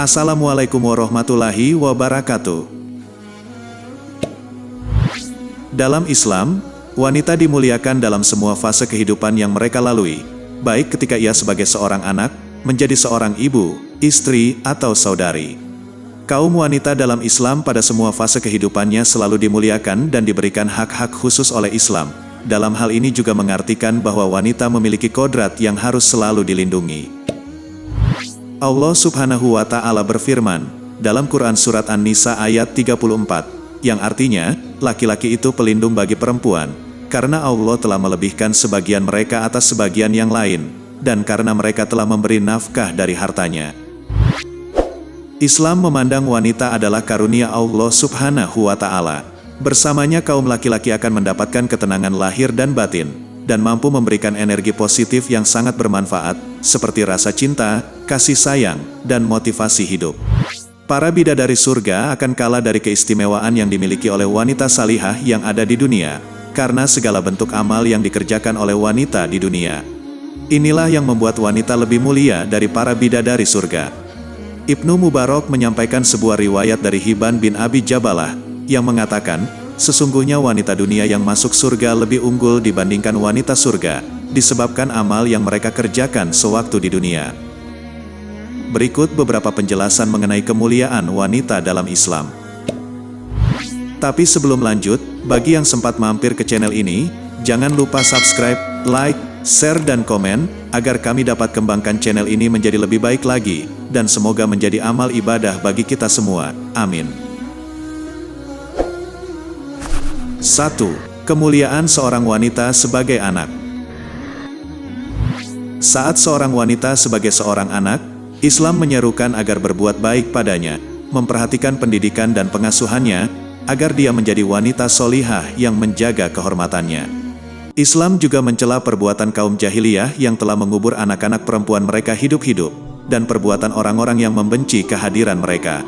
Assalamualaikum warahmatullahi wabarakatuh. Dalam Islam, wanita dimuliakan dalam semua fase kehidupan yang mereka lalui, baik ketika ia sebagai seorang anak, menjadi seorang ibu, istri, atau saudari. Kaum wanita dalam Islam pada semua fase kehidupannya selalu dimuliakan dan diberikan hak-hak khusus oleh Islam. Dalam hal ini juga mengartikan bahwa wanita memiliki kodrat yang harus selalu dilindungi. Allah Subhanahu wa Ta'ala berfirman dalam Quran Surat An-Nisa ayat 34, yang artinya, laki-laki itu pelindung bagi perempuan, karena Allah telah melebihkan sebagian mereka atas sebagian yang lain, dan karena mereka telah memberi nafkah dari hartanya. Islam memandang wanita adalah karunia Allah Subhanahu wa Ta'ala. Bersamanya kaum laki-laki akan mendapatkan ketenangan lahir dan batin, dan mampu memberikan energi positif yang sangat bermanfaat, seperti rasa cinta, kasih sayang, dan motivasi hidup. Para bidadari surga akan kalah dari keistimewaan yang dimiliki oleh wanita salihah yang ada di dunia, karena segala bentuk amal yang dikerjakan oleh wanita di dunia. Inilah yang membuat wanita lebih mulia dari para bidadari surga. Ibnu Mubarak menyampaikan sebuah riwayat dari Hibban bin Abi Jabalah, yang mengatakan, sesungguhnya wanita dunia yang masuk surga lebih unggul dibandingkan wanita surga, disebabkan amal yang mereka kerjakan sewaktu di dunia. Berikut beberapa penjelasan mengenai kemuliaan wanita dalam Islam. Tapi sebelum lanjut, bagi yang sempat mampir ke channel ini, jangan lupa subscribe, like, share dan komen, agar kami dapat kembangkan channel ini menjadi lebih baik lagi, dan semoga menjadi amal ibadah bagi kita semua. Amin. 1. Kemuliaan seorang wanita sebagai anak. Saat seorang wanita sebagai seorang anak, Islam menyerukan agar berbuat baik padanya, memperhatikan pendidikan dan pengasuhannya, agar dia menjadi wanita solihah yang menjaga kehormatannya. Islam juga mencela perbuatan kaum jahiliyah yang telah mengubur anak-anak perempuan mereka hidup-hidup, dan perbuatan orang-orang yang membenci kehadiran mereka.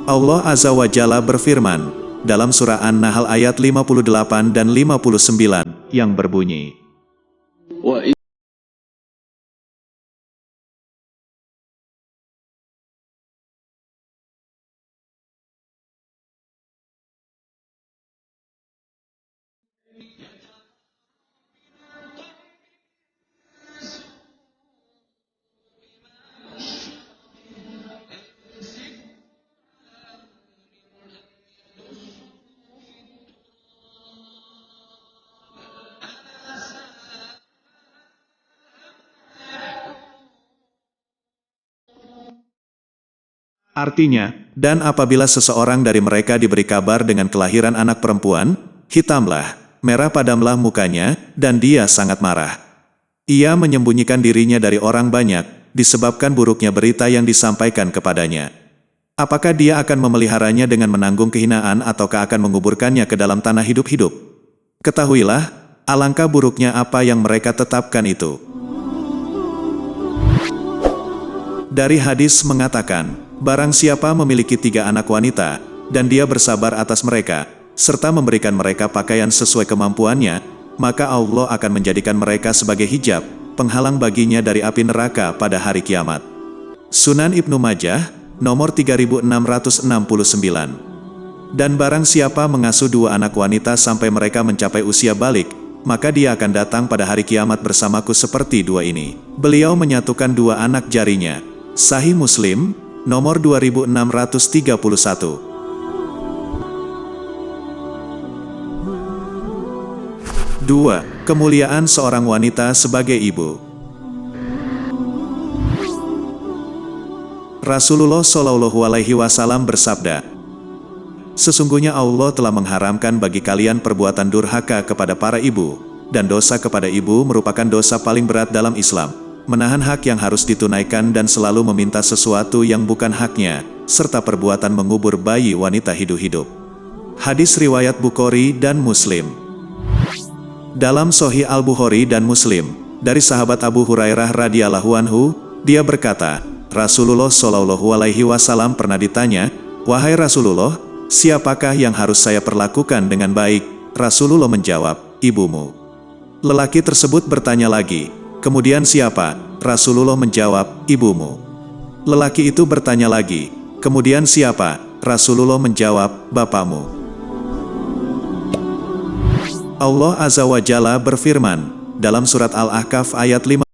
Allah Azza wa Jalla berfirman dalam surah An-Nahl ayat 58 dan 59 yang berbunyi, artinya, dan apabila seseorang dari mereka diberi kabar dengan kelahiran anak perempuan, hitamlah, merah padamlah mukanya, dan dia sangat marah. Ia menyembunyikan dirinya dari orang banyak, disebabkan buruknya berita yang disampaikan kepadanya. Apakah dia akan memeliharanya dengan menanggung kehinaan ataukah akan menguburkannya ke dalam tanah hidup-hidup? Ketahuilah, alangkah buruknya apa yang mereka tetapkan itu. Dari hadis mengatakan, barang siapa memiliki 3 anak wanita, dan dia bersabar atas mereka, serta memberikan mereka pakaian sesuai kemampuannya, maka Allah akan menjadikan mereka sebagai hijab, penghalang baginya dari api neraka pada hari kiamat. Sunan Ibnu Majah, nomor 3669. Dan barang siapa mengasuh 2 anak wanita sampai mereka mencapai usia balik, maka dia akan datang pada hari kiamat bersamaku seperti 2 ini. Beliau menyatukan 2 anak jarinya. Sahih Muslim, nomor 2631. 2. Kemuliaan seorang wanita sebagai ibu. Rasulullah Shallallahu Alaihi Wasallam bersabda, sesungguhnya Allah telah mengharamkan bagi kalian perbuatan durhaka kepada para ibu, dan dosa kepada ibu merupakan dosa paling berat dalam Islam. Menahan hak yang harus ditunaikan dan selalu meminta sesuatu yang bukan haknya, serta perbuatan mengubur bayi wanita hidup-hidup. Hadis riwayat Bukhari dan Muslim. Dalam Sahih Al-Bukhari dan Muslim, dari sahabat Abu Hurairah radhiyallahu anhu, dia berkata, Rasulullah Shallallahu Alaihi Wasallam pernah ditanya, wahai Rasulullah, siapakah yang harus saya perlakukan dengan baik? Rasulullah menjawab, ibumu. Lelaki tersebut bertanya lagi, kemudian siapa? Rasulullah menjawab, ibumu. Lelaki itu bertanya lagi, kemudian siapa? Rasulullah menjawab, bapakmu. Allah Azza wa Jalla berfirman, dalam surat Al-Ahqaf ayat 5.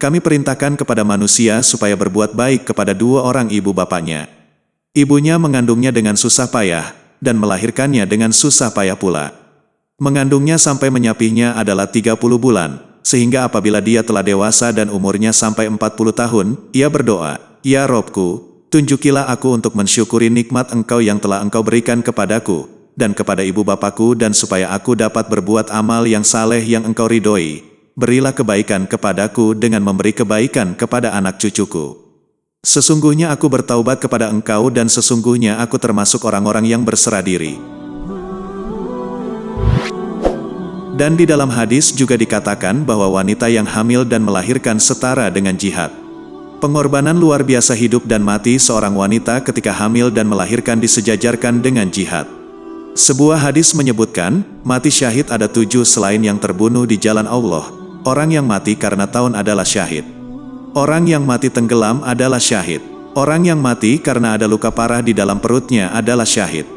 Kami perintahkan kepada manusia supaya berbuat baik kepada dua orang ibu bapaknya. Ibunya mengandungnya dengan susah payah, dan melahirkannya dengan susah payah pula. Mengandungnya sampai menyapihnya adalah 30 bulan, sehingga apabila dia telah dewasa dan umurnya sampai 40 tahun, ia berdoa, Ya Robku, tunjukilah aku untuk mensyukuri nikmat Engkau yang telah Engkau berikan kepadaku, dan kepada ibu bapakku dan supaya aku dapat berbuat amal yang saleh yang Engkau ridhoi. Berilah kebaikan kepadaku dengan memberi kebaikan kepada anak cucuku. Sesungguhnya aku bertaubat kepada Engkau dan sesungguhnya aku termasuk orang-orang yang berserah diri. Dan di dalam hadis juga dikatakan bahwa wanita yang hamil dan melahirkan setara dengan jihad. Pengorbanan luar biasa hidup dan mati seorang wanita ketika hamil dan melahirkan disejajarkan dengan jihad. Sebuah hadis menyebutkan, mati syahid ada 7 selain yang terbunuh di jalan Allah. Orang yang mati karena taun adalah syahid. Orang yang mati tenggelam adalah syahid. Orang yang mati karena ada luka parah di dalam perutnya adalah syahid.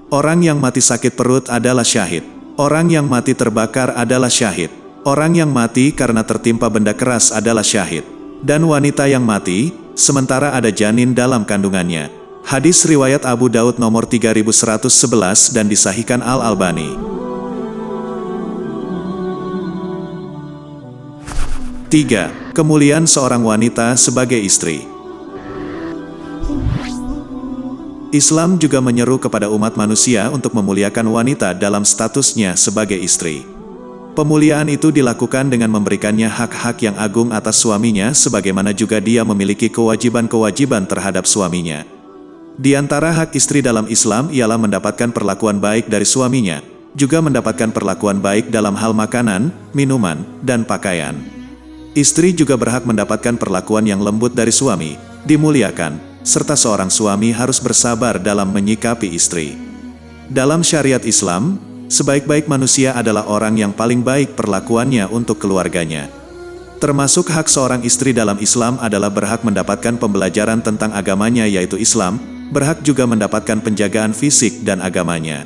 Orang yang mati sakit perut adalah syahid. Orang yang mati terbakar adalah syahid. Orang yang mati karena tertimpa benda keras adalah syahid. Dan wanita yang mati, sementara ada janin dalam kandungannya. Hadis riwayat Abu Daud nomor 3111 dan disahihkan Al-Albani. 3. Kemuliaan seorang wanita sebagai istri. Islam juga menyeru kepada umat manusia untuk memuliakan wanita dalam statusnya sebagai istri. Pemuliaan itu dilakukan dengan memberikannya hak-hak yang agung atas suaminya sebagaimana juga dia memiliki kewajiban-kewajiban terhadap suaminya. Di antara hak istri dalam Islam ialah mendapatkan perlakuan baik dari suaminya, juga mendapatkan perlakuan baik dalam hal makanan, minuman, dan pakaian. Istri juga berhak mendapatkan perlakuan yang lembut dari suami, dimuliakan, serta seorang suami harus bersabar dalam menyikapi istri. Dalam syariat Islam, sebaik-baik manusia adalah orang yang paling baik perlakuannya untuk keluarganya. Termasuk hak seorang istri dalam Islam adalah berhak mendapatkan pembelajaran tentang agamanya yaitu Islam, berhak juga mendapatkan penjagaan fisik dan agamanya.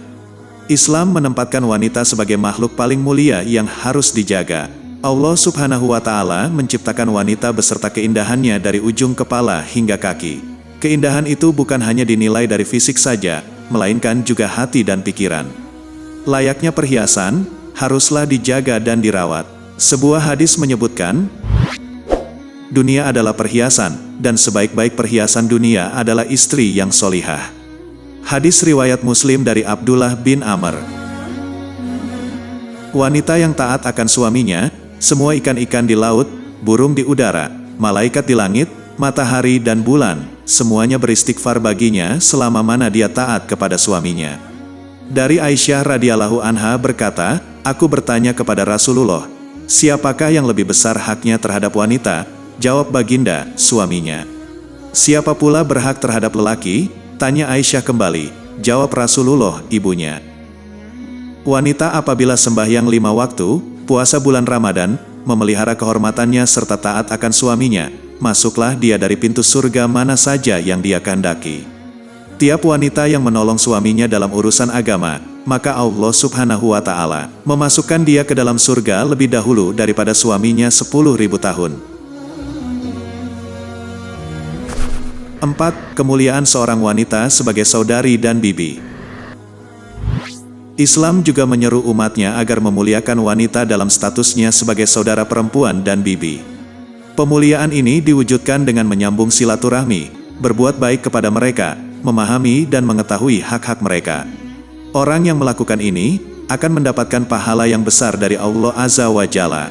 Islam menempatkan wanita sebagai makhluk paling mulia yang harus dijaga. Allah Subhanahu wa Ta'ala menciptakan wanita beserta keindahannya dari ujung kepala hingga kaki. Keindahan itu bukan hanya dinilai dari fisik saja, melainkan juga hati dan pikiran. Layaknya perhiasan, haruslah dijaga dan dirawat. Sebuah hadis menyebutkan, dunia adalah perhiasan, dan sebaik-baik perhiasan dunia adalah istri yang solihah. Hadis riwayat Muslim dari Abdullah bin Amr. Wanita yang taat akan suaminya, semua ikan-ikan di laut, burung di udara, malaikat di langit, matahari dan bulan, semuanya beristighfar baginya selama mana dia taat kepada suaminya. Dari Aisyah radhiyallahu anha berkata, aku bertanya kepada Rasulullah, siapakah yang lebih besar haknya terhadap wanita? Jawab baginda, suaminya. Siapa pula berhak terhadap lelaki? Tanya Aisyah kembali. Jawab Rasulullah, ibunya. Wanita apabila sembahyang 5 waktu, puasa bulan Ramadan, memelihara kehormatannya serta taat akan suaminya, masuklah dia dari pintu surga mana saja yang dia kehendaki. Tiap wanita yang menolong suaminya dalam urusan agama, maka Allah Subhanahu wa Ta'ala memasukkan dia ke dalam surga lebih dahulu daripada suaminya 10.000 tahun. 4. Kemuliaan seorang wanita sebagai saudari dan bibi. Islam juga menyeru umatnya agar memuliakan wanita dalam statusnya sebagai saudara perempuan dan bibi. Pemuliaan ini diwujudkan dengan menyambung silaturahmi, berbuat baik kepada mereka, memahami dan mengetahui hak-hak mereka. Orang yang melakukan ini akan mendapatkan pahala yang besar dari Allah Azza wa Jalla.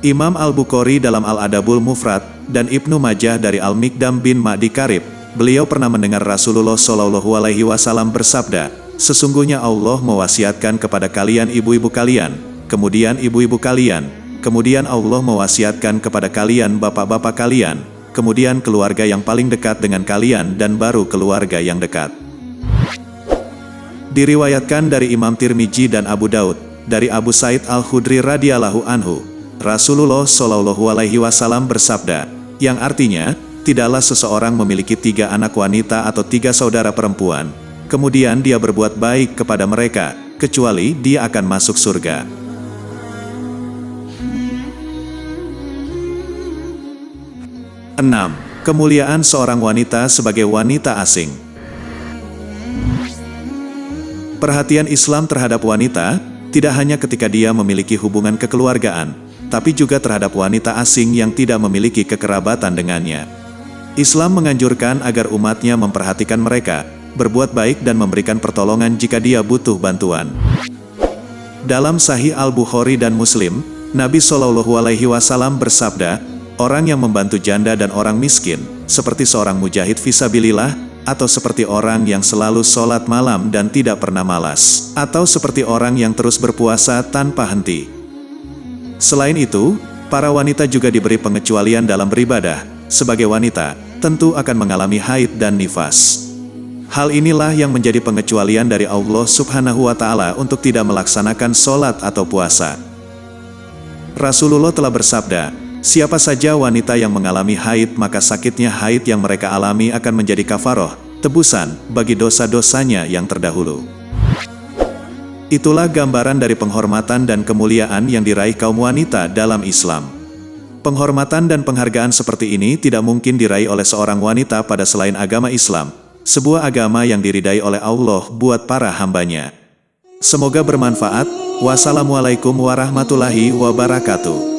Imam Al-Bukhari dalam Al-Adabul Mufrad dan Ibnu Majah dari Al-Mikdam bin Ma'di Karib, beliau pernah mendengar Rasulullah SAW bersabda, "Sesungguhnya Allah mewasiatkan kepada kalian ibu-ibu kalian, kemudian ibu-ibu kalian, kemudian Allah mewasiatkan kepada kalian bapak-bapak kalian, kemudian keluarga yang paling dekat dengan kalian dan baru keluarga yang dekat." Diriwayatkan dari Imam Tirmizi dan Abu Daud, dari Abu Said Al-Khudri radhiyallahu anhu, Rasulullah SAW bersabda, yang artinya, tidaklah seseorang memiliki 3 anak wanita atau 3 saudara perempuan, kemudian dia berbuat baik kepada mereka, kecuali dia akan masuk surga. 6. Kemuliaan seorang wanita sebagai wanita asing. Perhatian Islam terhadap wanita, tidak hanya ketika dia memiliki hubungan kekeluargaan, tapi juga terhadap wanita asing yang tidak memiliki kekerabatan dengannya. Islam menganjurkan agar umatnya memperhatikan mereka, berbuat baik dan memberikan pertolongan jika dia butuh bantuan. Dalam Sahih Al-Bukhari dan Muslim, Nabi SAW bersabda, orang yang membantu janda dan orang miskin, seperti seorang mujahid fisabilillah, atau seperti orang yang selalu sholat malam dan tidak pernah malas, atau seperti orang yang terus berpuasa tanpa henti. Selain itu, para wanita juga diberi pengecualian dalam beribadah. Sebagai wanita, tentu akan mengalami haid dan nifas. Hal inilah yang menjadi pengecualian dari Allah Subhanahu wa Ta'ala untuk tidak melaksanakan sholat atau puasa. Rasulullah telah bersabda, siapa saja wanita yang mengalami haid, maka sakitnya haid yang mereka alami akan menjadi kafaroh, tebusan, bagi dosa-dosanya yang terdahulu. Itulah gambaran dari penghormatan dan kemuliaan yang diraih kaum wanita dalam Islam. Penghormatan dan penghargaan seperti ini tidak mungkin diraih oleh seorang wanita pada selain agama Islam, sebuah agama yang diridai oleh Allah buat para hambanya. Semoga bermanfaat. Wassalamualaikum warahmatullahi wabarakatuh.